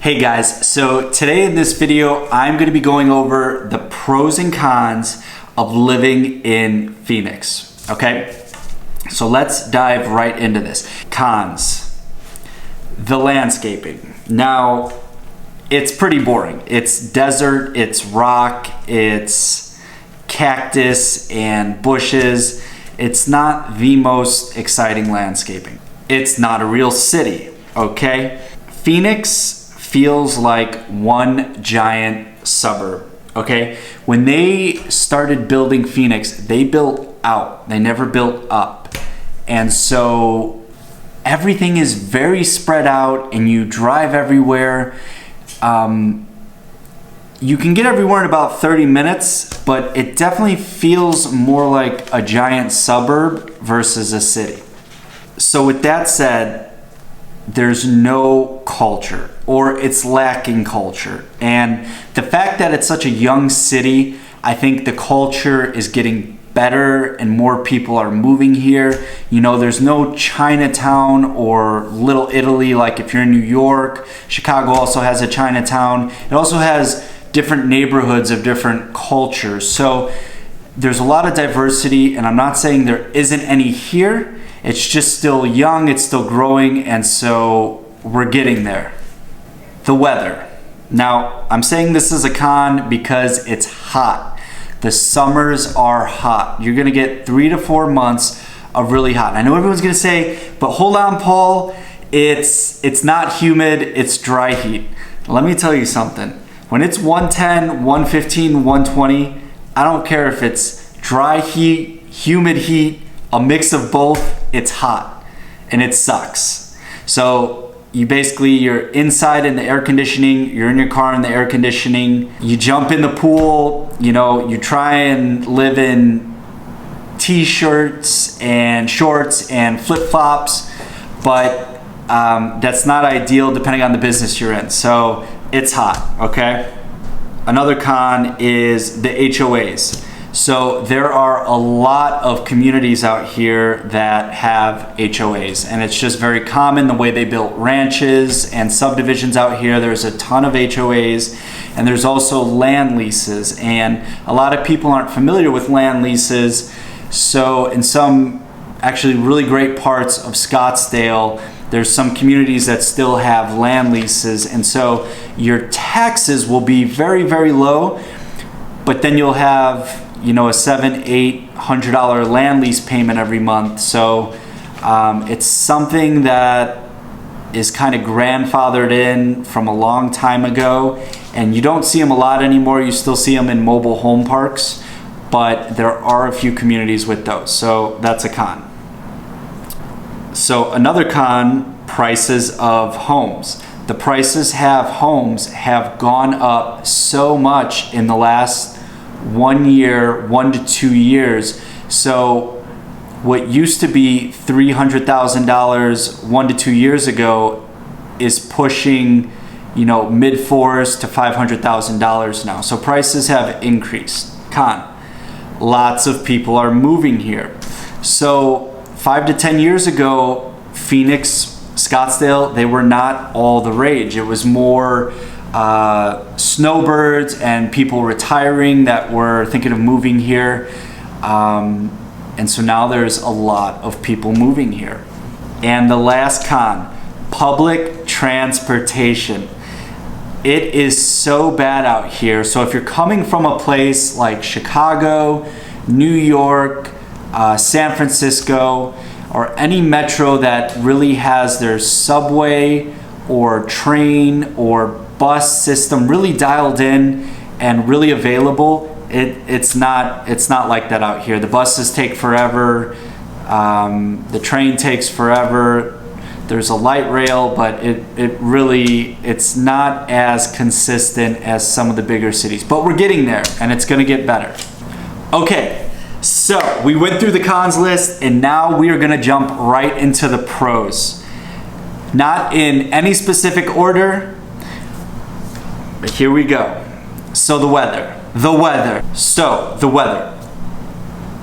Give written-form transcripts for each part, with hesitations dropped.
Hey guys, so today in this video, I'm going to be going over the pros and cons of living in Phoenix, okay? So let's dive right into this. Cons. The landscaping. Now, it's pretty boring. It's desert, it's rock, it's cactus and bushes. It's not the most exciting landscaping. It's not a real city, okay? Phoenix feels like one giant suburb, okay? When they started building Phoenix, they built out, they never built up. And so everything is very spread out and you drive everywhere. You can get everywhere in about 30 minutes, but it definitely feels more like a giant suburb versus a city. So with that said, there's no culture, or it's lacking culture. And the fact that it's such a young city, I think the culture is getting better and more people are moving here. You know, there's no Chinatown or Little Italy like if you're in New York. Chicago also has a Chinatown. It also has different neighborhoods of different cultures. So there's a lot of diversity, and I'm not saying there isn't any here. It's just still young, it's still growing, and so we're getting there. The weather. Now, I'm saying this is a con because it's hot. The summers are hot. You're gonna get 3 to 4 months of really hot. And I know everyone's gonna say, but hold on, Paul, it's not humid, it's dry heat. Let me tell you something. When it's 110, 115, 120, I don't care if it's dry heat, humid heat, a mix of both, it's hot and it sucks. So you're inside in the air conditioning, you're in your car in the air conditioning, you jump in the pool, you know, you try and live in t-shirts and shorts and flip-flops, but that's not ideal depending on the business you're in. So it's hot, okay? Another con is the HOAs. So there are a lot of communities out here that have HOAs, and it's just very common the way they built ranches and subdivisions out here. There's a ton of HOAs, and there's also land leases, and a lot of people aren't familiar with land leases. So in some actually really great parts of Scottsdale, there's some communities that still have land leases, and so your taxes will be very, very low, but then you'll have, you know, a $700-800 land lease payment every month. So it's something that is kind of grandfathered in from a long time ago, and you don't see them a lot anymore. You still see them in mobile home parks, but there are a few communities with those. So that's a con. So another con, prices of homes. The prices of homes have gone up so much in the last 1 year, 1 to 2 years. So what used to be $300,000 1 to 2 years ago is pushing, you know, mid-4s to $500,000 now. So prices have increased. Con, lots of people are moving here. So 5 to 10 years ago, Phoenix, Scottsdale, they were not all the rage. It was more snowbirds and people retiring that were thinking of moving here. And so now there's a lot of people moving here. And the last con, public transportation. It is so bad out here. So if you're coming from a place like Chicago, New York, San Francisco, or any metro that really has their subway or train or bus system really dialed in and really available, it's not like that out here. The buses take forever, the train takes forever, there's a light rail, but it's not as consistent as some of the bigger cities, but we're getting there and it's gonna get better. Okay, so we went through the cons list, and now we are gonna jump right into the pros. Not in any specific order, but here we go. So the weather. So the weather.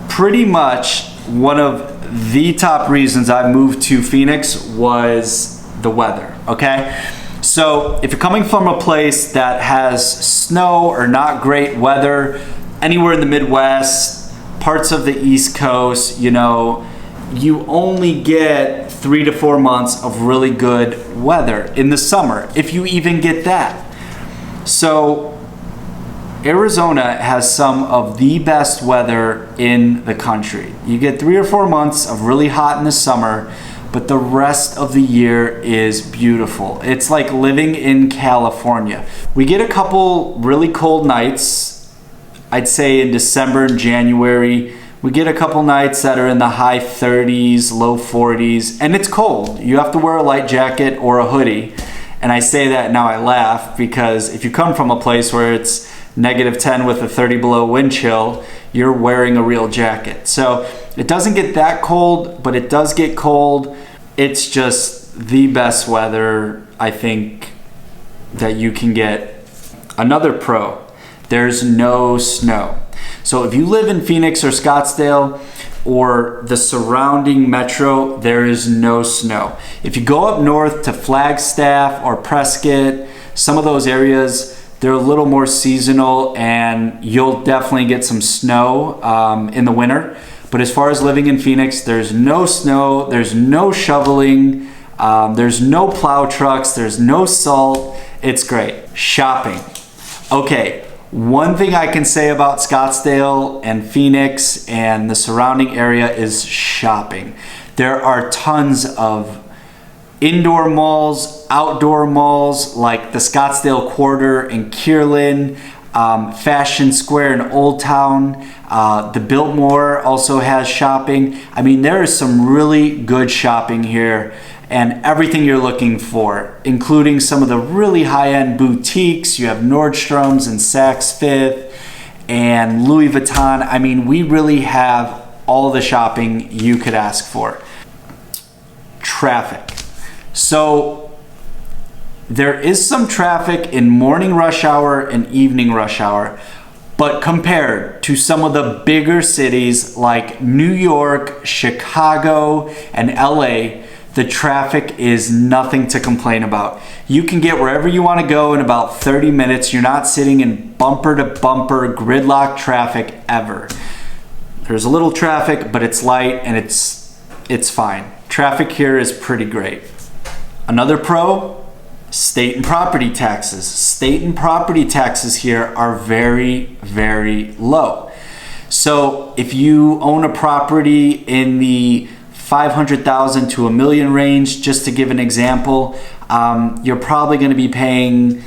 Pretty much one of the top reasons I moved to Phoenix was the weather, okay? So if you're coming from a place that has snow or not great weather, anywhere in the Midwest, parts of the East Coast, you know, you only get 3 to 4 months of really good weather in the summer, if you even get that. So Arizona has some of the best weather in the country. You get 3 or 4 months of really hot in the summer, but the rest of the year is beautiful. It's like living in California. We get a couple really cold nights, I'd say in December and January. We get a couple nights that are in the high 30s, low 40s, and it's cold. You have to wear a light jacket or a hoodie. And I say that now I laugh, because if you come from a place where it's -10 with a 30 below wind chill, you're wearing a real jacket. So it doesn't get that cold, but it does get cold. It's just the best weather, I think, that you can get. Another pro, there's no snow. So if you live in Phoenix or Scottsdale or the surrounding metro, there is no snow. If you go up north to Flagstaff or Prescott, some of those areas, they're a little more seasonal, and you'll definitely get some snow in the winter. But as far as living in Phoenix, there's no snow, there's no shoveling, there's no plow trucks, there's no salt. It's great. Shopping. Okay, one thing I can say about Scottsdale and Phoenix and the surrounding area is shopping. There are tons of indoor malls, outdoor malls like the Scottsdale Quarter in Kierland, Fashion Square in Old Town. The Biltmore also has shopping. I mean, there is some really good shopping here, and everything you're looking for, including some of the really high-end boutiques. You have Nordstrom's and Saks Fifth and Louis Vuitton. I mean, we really have all the shopping you could ask for. Traffic. So there is some traffic in morning rush hour and evening rush hour, but compared to some of the bigger cities like New York, Chicago, and LA, the traffic is nothing to complain about. You can get wherever you want to go in about 30 minutes. You're not sitting in bumper to bumper gridlock traffic ever. There's a little traffic, but it's light and it's fine. Traffic here is pretty great. Another pro, state and property taxes. State and property taxes here are very, very low. So if you own a property in the 500,000 to $1 million range, just to give an example, you're probably going to be paying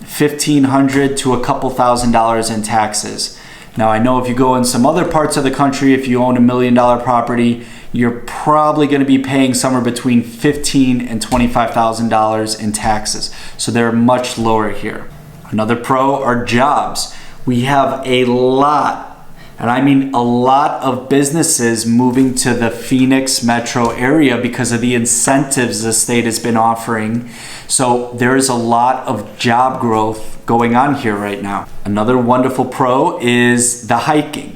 $1,500 to a couple $1,000s in taxes. Now I know if you go in some other parts of the country, if you own $1 million property, you're probably going to be paying somewhere between $15,000 and $25,000 in taxes. So they're much lower here. Another pro are jobs. We have a lot, and I mean a lot of businesses moving to the Phoenix metro area because of the incentives the state has been offering. So there is a lot of job growth going on here right now. Another wonderful pro is the hiking.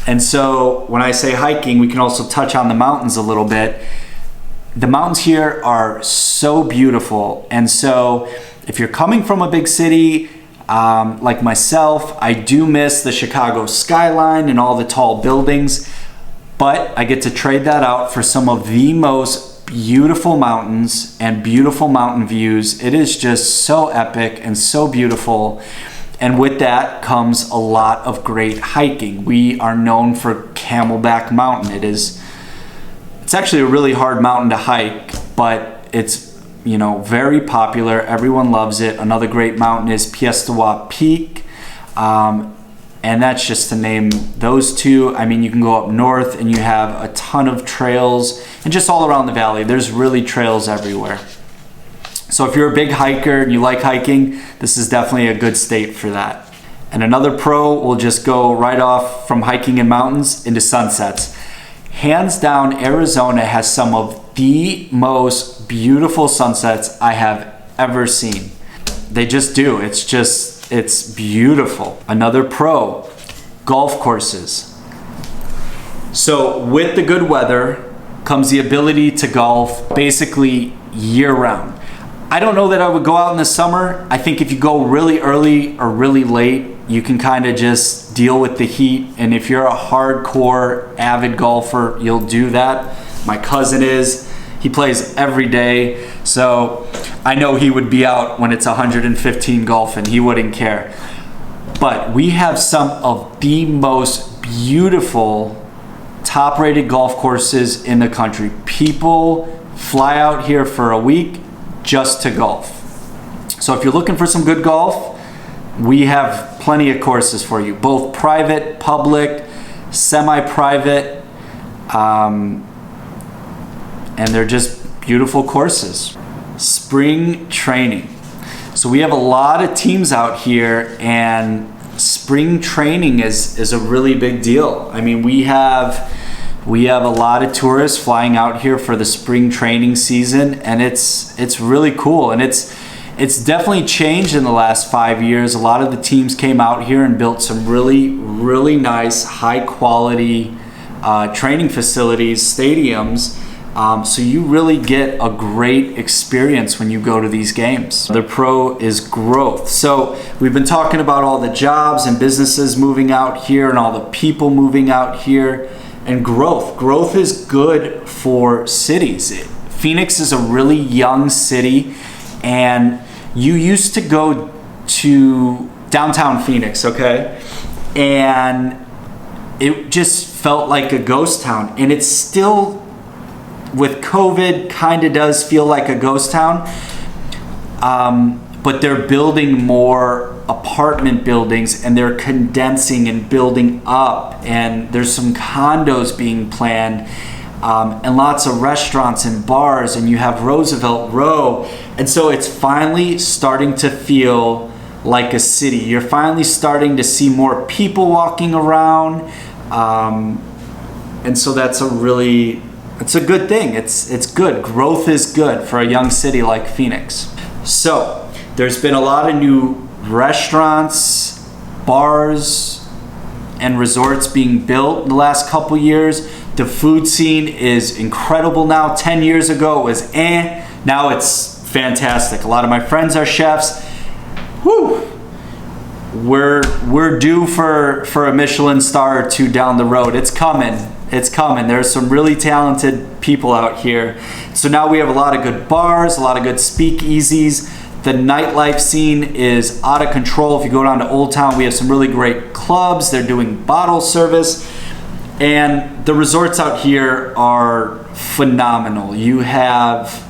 And so when I say hiking, we can also touch on the mountains a little bit. The mountains here are so beautiful. And so if you're coming from a big city, like myself, I do miss the Chicago skyline and all the tall buildings, but I get to trade that out for some of the most beautiful mountains and beautiful mountain views. It is just so epic and so beautiful. And with that comes a lot of great hiking. We are known for Camelback Mountain. It's actually a really hard mountain to hike, but it's, you know, very popular. Everyone loves it. Another great mountain is Piestewa Peak. And that's just to name those two. I mean, you can go up north and you have a ton of trails, and just all around the valley, there's really trails everywhere. So if you're a big hiker and you like hiking, this is definitely a good state for that. And another pro will just go right off from hiking in mountains into sunsets. Hands down, Arizona has some of the most beautiful sunsets I have ever seen. They just do. It's beautiful. Another pro, golf courses. So with the good weather comes the ability to golf basically year round. I don't know that I would go out in the summer. I think if you go really early or really late, you can kind of just deal with the heat. And if you're a hardcore avid golfer, you'll do that. My cousin is. He plays every day. So I know he would be out when it's 115 golfing. He wouldn't care. But we have some of the most beautiful top-rated golf courses in the country. People fly out here for a week just to golf. So if you're looking for some good golf, we have plenty of courses for you, both private, public, semi-private, and they're just beautiful courses. Spring training. So we have a lot of teams out here, and spring training is a really big deal. I mean, we have a lot of tourists flying out here for the spring training season, and it's really cool. And it's definitely changed in the last 5 years. A lot of the teams came out here and built some really, really nice, high quality training facilities, stadiums. So you really get a great experience when you go to these games. The pro is growth. So we've been talking about all the jobs and businesses moving out here and all the people moving out here. And growth. Growth is good for cities. Phoenix is a really young city, and you used to go to downtown Phoenix, okay? And it just felt like a ghost town. And it's still, with COVID, kind of does feel like a ghost town. But they're building more apartment buildings, and they're condensing and building up, and there's some condos being planned, and lots of restaurants and bars, and you have Roosevelt Row. And so it's finally starting to feel like a city. You're finally starting to see more people walking around, and so it's a good thing. It's good. Growth is good for a young city like Phoenix. So there's been a lot of new restaurants, bars, and resorts being built in the last couple years. The food scene is incredible now. 10 years ago it was now it's fantastic. A lot of my friends are chefs. Whew. We're due for a Michelin star or two down the road. It's coming. It's coming. There's some really talented people out here. So now we have a lot of good bars, a lot of good speakeasies. The nightlife scene is out of control. If you go down to Old Town, we have some really great clubs. They're doing bottle service. And the resorts out here are phenomenal. You have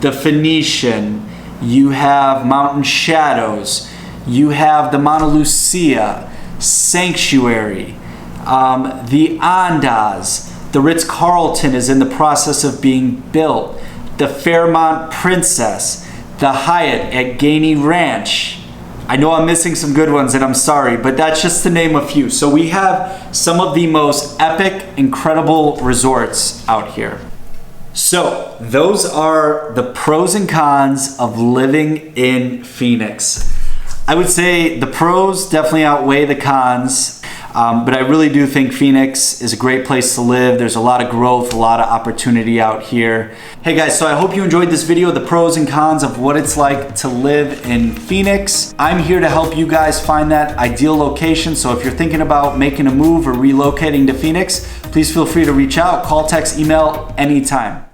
the Phoenician, you have Mountain Shadows, you have the Mauna Lucia, Sanctuary, the Andaz, the Ritz-Carlton is in the process of being built, the Fairmont Princess, the Hyatt at Gainey Ranch. I know I'm missing some good ones, and I'm sorry, but that's just to name a few. So we have some of the most epic, incredible resorts out here. So those are the pros and cons of living in Phoenix. I would say the pros definitely outweigh the cons. But I really do think Phoenix is a great place to live. There's a lot of growth, a lot of opportunity out here. Hey guys, so I hope you enjoyed this video, the pros and cons of what it's like to live in Phoenix. I'm here to help you guys find that ideal location. So if you're thinking about making a move or relocating to Phoenix, please feel free to reach out, call, text, email anytime.